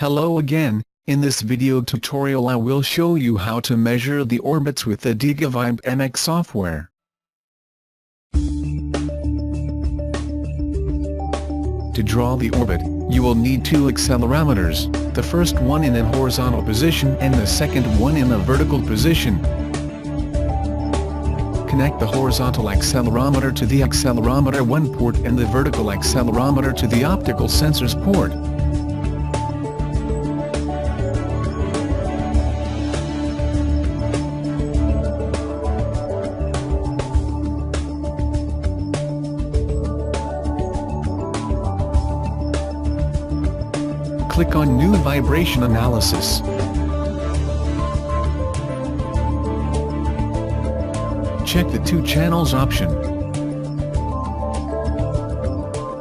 Hello again. In this video tutorial I will show you how to measure the orbits with the imbalance software. To draw the orbit, you will need two accelerometers, the first one in a horizontal position and the second one in a vertical position. Connect the horizontal accelerometer to the accelerometer 1 port and the vertical accelerometer to the optical sensors port. Click on New Vibration Analysis. Check the 2 channels option.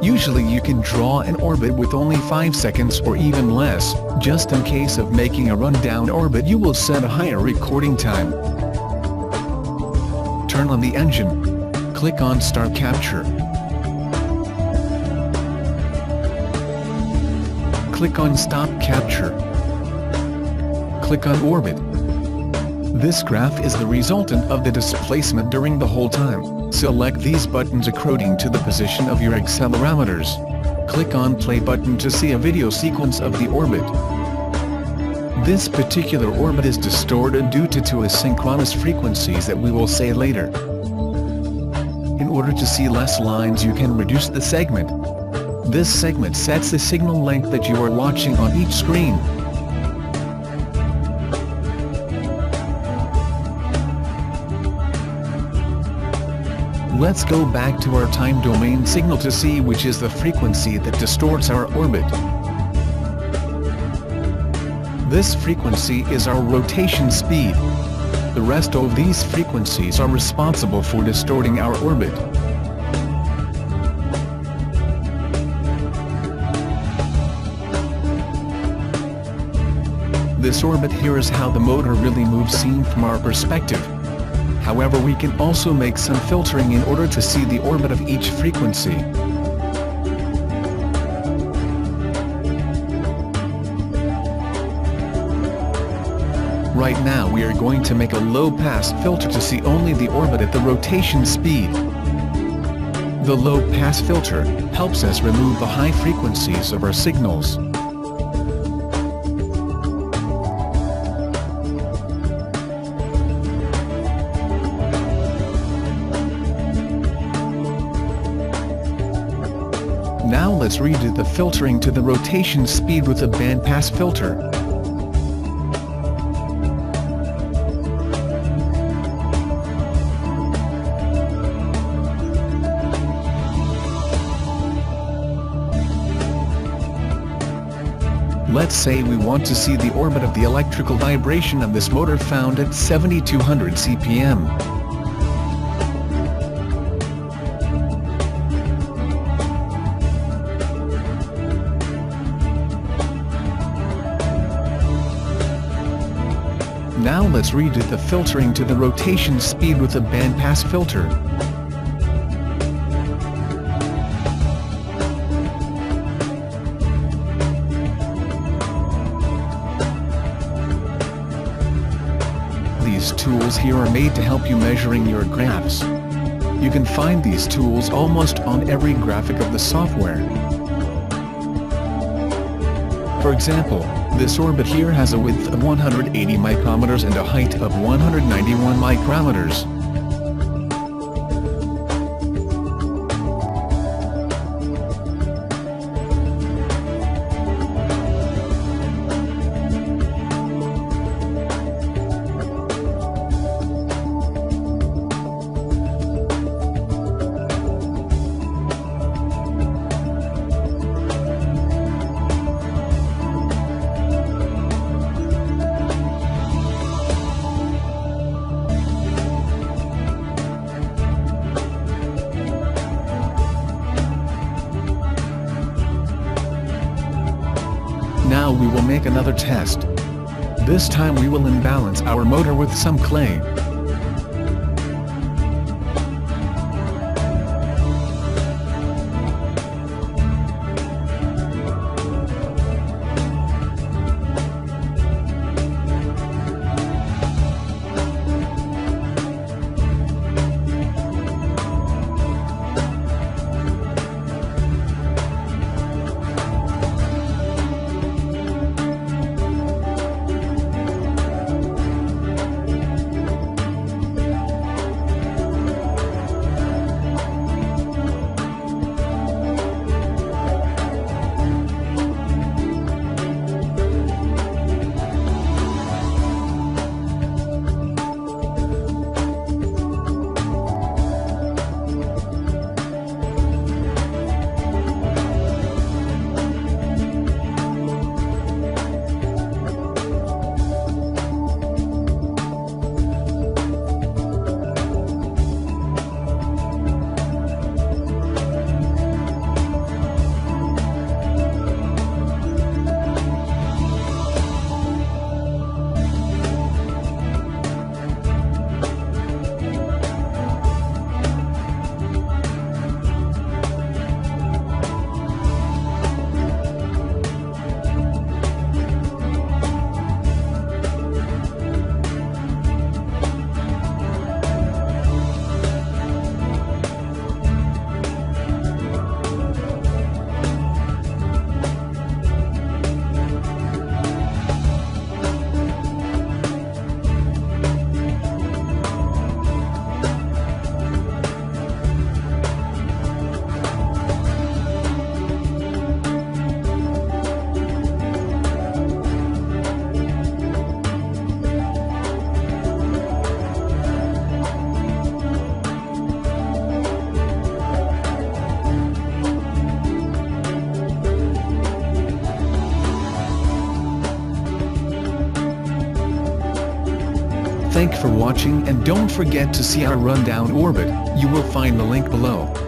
Usually you can draw an orbit with only 5 seconds or even less. Just in case of making a rundown orbit you will set a higher recording time. Turn on the engine. Click on Start Capture. Click on Stop Capture. Click on Orbit. This graph is the resultant of the displacement during the whole time. Select these buttons according to the position of your accelerometers. Click on Play button to see a video sequence of the orbit. This particular orbit is distorted due to two asynchronous frequencies that we will say later. In order to see less lines you can reduce the segment. This segment sets the signal length that you are watching on each screen. Let's go back to our time domain signal to see which is the frequency that distorts our orbit. This frequency is our rotation speed. The rest of these frequencies are responsible for distorting our orbit. This orbit here is how the motor really moves seen from our perspective. However, we can also make some filtering in order to see the orbit of each frequency. Right now we are going to make a low-pass filter to see only the orbit at the rotation speed. The low-pass filter helps us remove the high frequencies of our signals. Now let's redo the filtering to the rotation speed with a bandpass filter. Let's say we want to see the orbit of the electrical vibration of this motor found at 7200 CPM. Now let's redo the filtering to the rotation speed with a bandpass filter. These tools here are made to help you measuring your graphs. You can find these tools almost on every graphic of the software. For example, this orbit here has a width of 180 micrometers and a height of 191 micrometers. Now we will make another test. This time we will imbalance our motor with some clay. Thank for watching and don't forget to see our rundown orbit, you will find the link below.